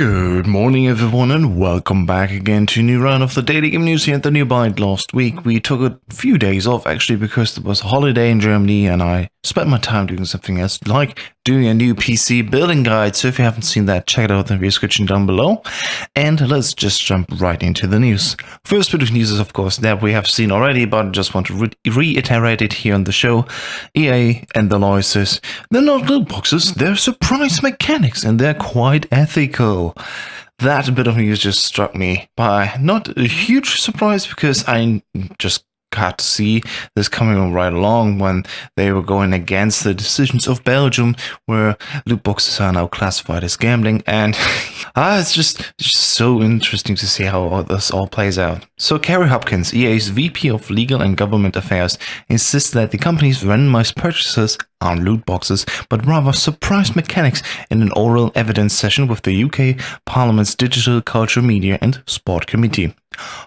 Good morning everyone and welcome back again to a new round of the Daily Game News here at the New Byte. Last week we took a few days off actually because there was a holiday in Germany and I spent my time doing something else, like doing a new PC building guide. So if you haven't seen that, check it out in the description down below. And let's just jump right into the news. First bit of news is of course that we have seen already, but I just want to reiterate it here on the show. EA and the lawyers, they're not loot boxes, they're surprise mechanics and they're quite ethical. That bit of news just struck me by not a huge surprise because I just got to see this coming right along when they were going against the decisions of Belgium, where loot boxes are now classified as gambling, and it's just so interesting to see how this all plays out. So Kerry Hopkins, EA's VP of Legal and Government Affairs, insists that the company's randomized purchases aren't loot boxes, but rather surprise mechanics in an oral evidence session with the UK Parliament's Digital, Culture, Media and Sport Committee.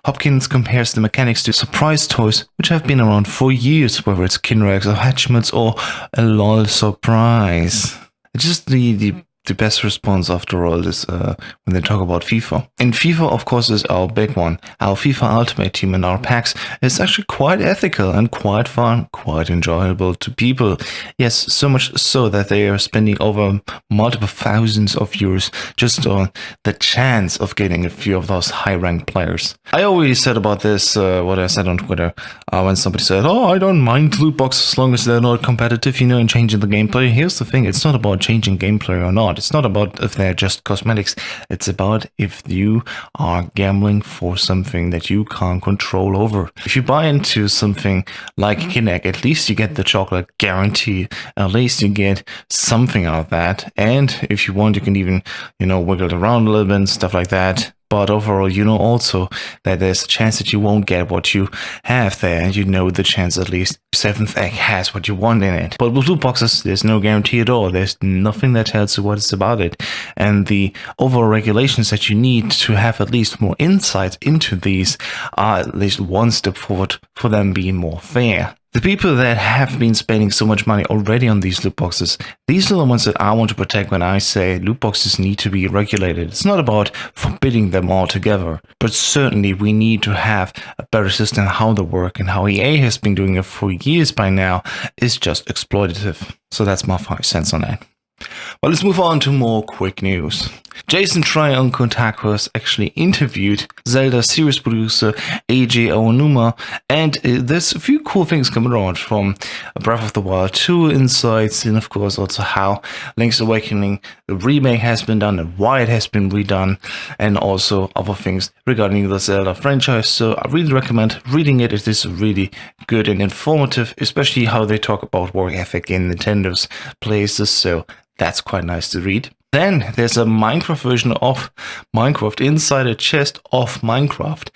Hopkins compares the mechanics to surprise toys, which have been around for years, whether it's Kinrags or Hatchments or a lol surprise. It's just the best response after all is when they talk about FIFA. And FIFA, of course, is our big one. Our FIFA Ultimate Team and our packs is actually quite ethical and quite fun, quite enjoyable to people. Yes, so much so that they are spending over multiple thousands of euros just on the chance of getting a few of those high-ranked players. I already said about this, what I said on Twitter, when somebody said, oh, I don't mind loot boxes as long as they're not competitive, you know, and changing the gameplay. Here's the thing, it's not about changing gameplay or not. It's not about if they're just cosmetics. It's about if you are gambling for something that you can't control over. If you buy into something like Kinect, at least you get the chocolate guarantee. At least you get something out of that. And if you want, you can even, you know, wiggle it around a little bit and stuff like that. But overall, you know also that there's a chance that you won't get what you have there, and you know the chance at least 7th egg has what you want in it. But with loot boxes, there's no guarantee at all. There's nothing that tells you what it's about it. And the overall regulations that you need to have at least more insight into these are at least one step forward for them being more fair. The people that have been spending so much money already on these loot boxes, these are the ones that I want to protect when I say loot boxes need to be regulated. It's not about forbidding them altogether, but certainly we need to have a better system how they work, and how EA has been doing it for years by now is just exploitative. So that's my 5 cents on that. Well, let's move on to more quick news. Jason Schreier on Kotaku has actually interviewed Zelda series producer AJ Aonuma, and there's a few cool things coming around from Breath of the Wild 2 insights, and of course also how Link's Awakening, the remake, has been done and why it has been redone, and also other things regarding the Zelda franchise. So I really recommend reading it. It is really good and informative, especially how they talk about work ethic in Nintendo's places, so that's quite nice to read. Then there's a Minecraft version of Minecraft inside a chest of Minecraft.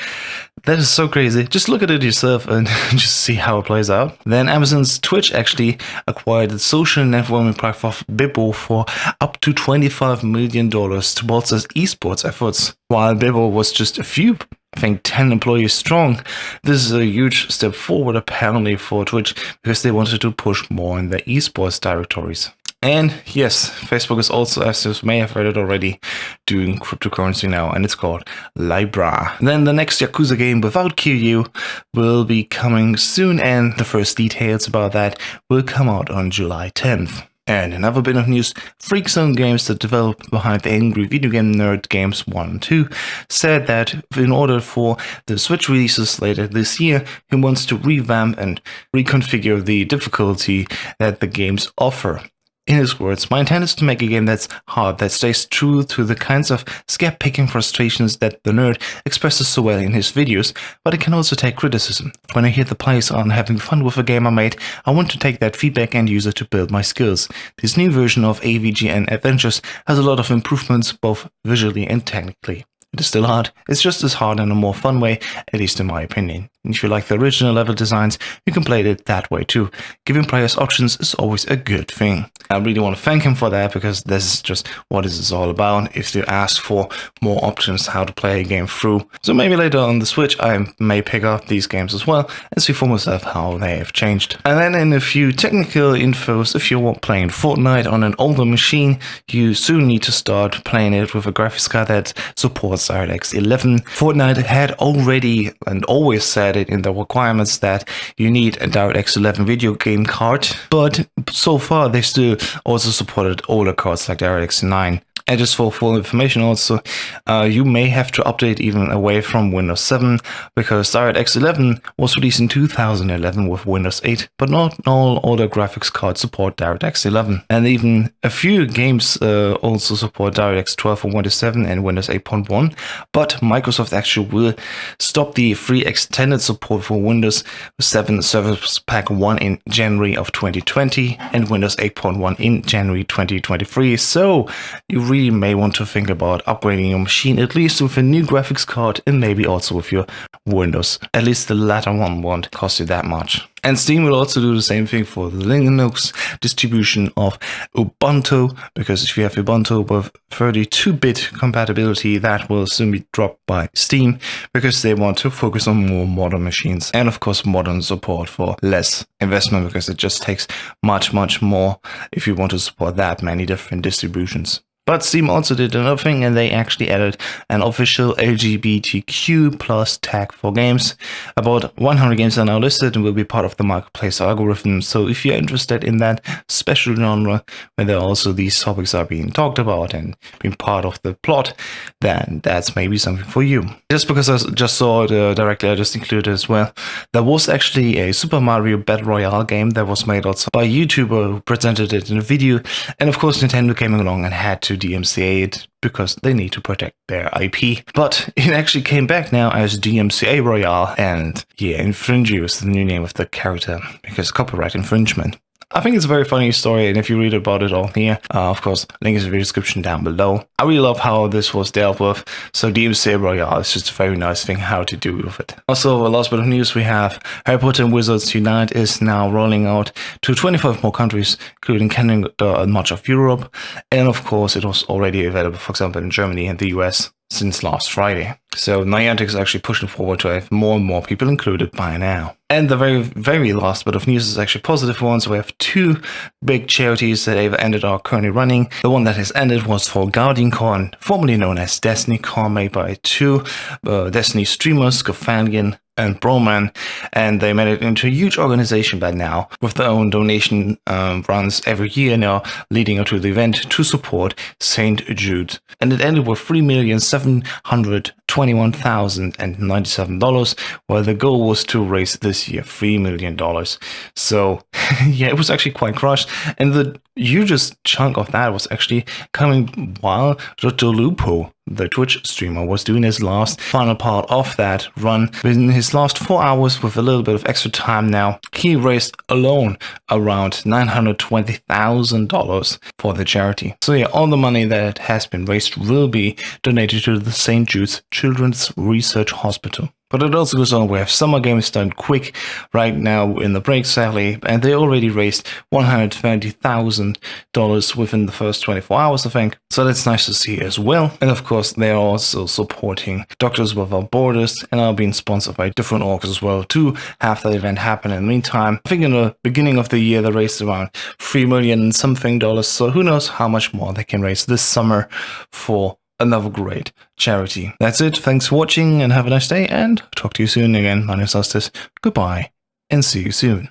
That is so crazy. Just look at it yourself and just see how it plays out. Then Amazon's Twitch actually acquired the social networking platform Bibbo for up to $25 million to bolster esports efforts. While Bibbo was just a few, I think 10 employees strong, this is a huge step forward apparently for Twitch because they wanted to push more in the esports directories. And yes, Facebook is also, as you may have heard it already, doing cryptocurrency now, and it's called Libra. Then the next Yakuza game without Kiryu will be coming soon, and the first details about that will come out on July 10th. And another bit of news, Freakzone Games, the developer behind the Angry Video Game Nerd games 1 and 2, said that in order for the Switch releases later this year, he wants to revamp and reconfigure the difficulty that the games offer. In his words, my intent is to make a game that's hard, that stays true to the kinds of scab-picking frustrations that the nerd expresses so well in his videos, but it can also take criticism. When I hear the players aren't having fun with a game I made, I want to take that feedback and use it to build my skills. This new version of AVGN Adventures has a lot of improvements, both visually and technically. It is still hard, it's just as hard in a more fun way, at least in my opinion. And if you like the original level designs, you can play it that way too. Giving players options is always a good thing. I really want to thank him for that, because this is just what this is all about. If you ask for more options how to play a game through. So maybe later on the Switch I may pick up these games as well and see for myself how they have changed. And then in a few technical infos, if you're playing Fortnite on an older machine, you soon need to start playing it with a graphics card that supports DirectX 11. Fortnite had already and always said it in the requirements that you need a DirectX 11 video game card, but so far they still also supported older cards like DirectX 9. And just for full information also, you may have to update even away from Windows 7, because DirectX 11 was released in 2011 with Windows 8, but not all older graphics cards support DirectX 11. And even a few games also support DirectX 12 for Windows 7 and Windows 8.1, but Microsoft actually will stop the free extended support for Windows 7 Service Pack 1 in January of 2020 and Windows 8.1 in January 2023. So you really may want to think about upgrading your machine, at least with a new graphics card, and maybe also with your Windows. At least the latter one won't cost you that much. And Steam will also do the same thing for the Linux distribution of Ubuntu, because if you have Ubuntu with 32-bit compatibility, that will soon be dropped by Steam, because they want to focus on more modern machines. And of course modern support for less investment, because it just takes much more if you want to support that many different distributions. But Steam also did another thing, and they actually added an official LGBTQ plus tag for games. About 100 games are now listed and will be part of the marketplace algorithm. So if you're interested in that special genre, where there also these topics are being talked about and being part of the plot, then that's maybe something for you. Just because I just saw it directly, I just included as well. There was actually a Super Mario Battle Royale game that was made also by a YouTuber who presented it in a video. And of course Nintendo came along and had to DMCA it, because they need to protect their IP. But it actually came back now as DMCA Royale, and yeah, Infringe is the new name of the character, because copyright infringement. I think it's a very funny story, and if you read about it all here, of course, link is in the description down below. I really love how this was dealt with, so DMCA Royale is just a very nice thing how to do with it. Also, a last bit of news, we have Harry Potter and Wizards Unite is now rolling out to 25 more countries, including Canada and much of Europe, and of course it was already available, for example, in Germany and the US since last Friday. So Niantic is actually pushing forward to have more and more people included by now. And the very last bit of news is actually positive ones. We have two big charities that have ended or are currently running. The one that has ended was for Guardian Con, formerly known as Destiny Con, made by two Destiny streamers, Gofanian and Broman, and they made it into a huge organization by now, with their own donation runs every year now leading up to the event to support St. Jude. And it ended with $3,721,097, while the goal was to raise this year $3 million. So yeah, it was actually quite crushed, and the hugest chunk of that was actually coming while Lupo, the Twitch streamer, was doing his last final part of that run. Within his last 4 hours, with a little bit of extra time now, he raised alone around $920,000 for the charity. So yeah, all the money that has been raised will be donated to the St. Jude's Children's Research Hospital. But it also goes on, we have Summer Games done quick right now in the break, sadly, and they already raised $120,000 within the first 24 hours, I think. So that's nice to see as well. And of course, they're also supporting Doctors Without Borders and are being sponsored by different orgs as well to have that event happen in the meantime. I think in the beginning of the year, they raised around $3 million something, so who knows how much more they can raise this summer for another great charity. That's it. Thanks for watching and have a nice day, and talk to you soon again. My name is Justus. Goodbye and see you soon.